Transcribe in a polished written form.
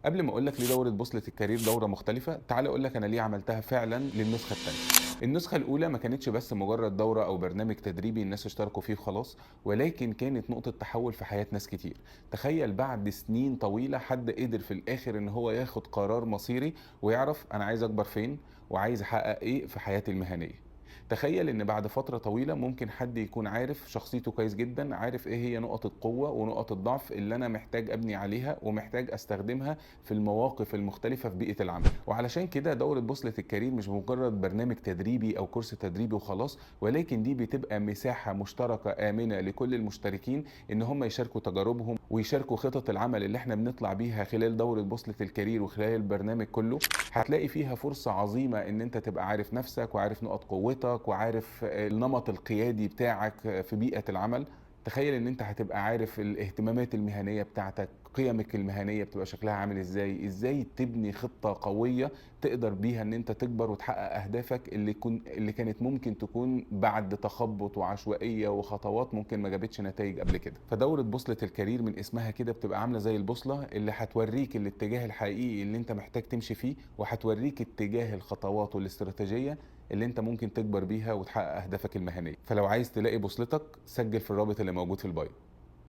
قبل ما اقول لك ليه دوره بوصله الكارير دوره مختلفه، تعال اقول لك انا ليه عملتها فعلا للنسخه الثانيه. النسخه الاولى ما كانتش بس مجرد دوره او برنامج تدريبي الناس اشتركوا فيه وخلاص، ولكن كانت نقطه تحول في حياه ناس كتير. تخيل بعد سنين طويله حد قدر في الاخر ان هو ياخد قرار مصيري ويعرف انا عايز اكبر فين وعايز احقق ايه في حياتي المهنيه. تخيل ان بعد فترة طويلة ممكن حد يكون عارف شخصيته كويس جدا، عارف ايه هي نقط القوة ونقط الضعف اللي انا محتاج ابني عليها ومحتاج استخدمها في المواقف المختلفة في بيئة العمل. وعلشان كده دورة بوصلة الكارير مش مجرد برنامج تدريبي او كورس تدريبي وخلاص، ولكن دي بتبقى مساحة مشتركة آمنة لكل المشتركين ان هم يشاركوا تجاربهم ويشاركوا خطط العمل اللي احنا بنطلع بيها خلال دورة بوصلة الكارير وخلال البرنامج كله. هتلاقي فيها فرصة عظيمة ان انت تبقى عارف نفسك وعارف نقط قوتك وعارف النمط القيادي بتاعك في بيئة العمل. تخيل ان انت هتبقى عارف الاهتمامات المهنية بتاعتك، قيمك المهنية بتبقى شكلها عامل ازاي تبني خطة قوية تقدر بيها ان انت تكبر وتحقق اهدافك اللي كانت ممكن تكون بعد تخبط وعشوائية وخطوات ممكن ما جابتش نتائج قبل كده. فدورة بوصلة الكارير من اسمها كده بتبقى عاملة زي البوصلة اللي هتوريك الاتجاه الحقيقي اللي انت محتاج تمشي فيه، وهتوريك اتجاه الخطوات والاستراتيجية اللي انت ممكن تكبر بيها وتحقق اهدافك المهنية. فلو عايز تلاقي بوصلتك سجل في الرابط اللي موجود في البايو.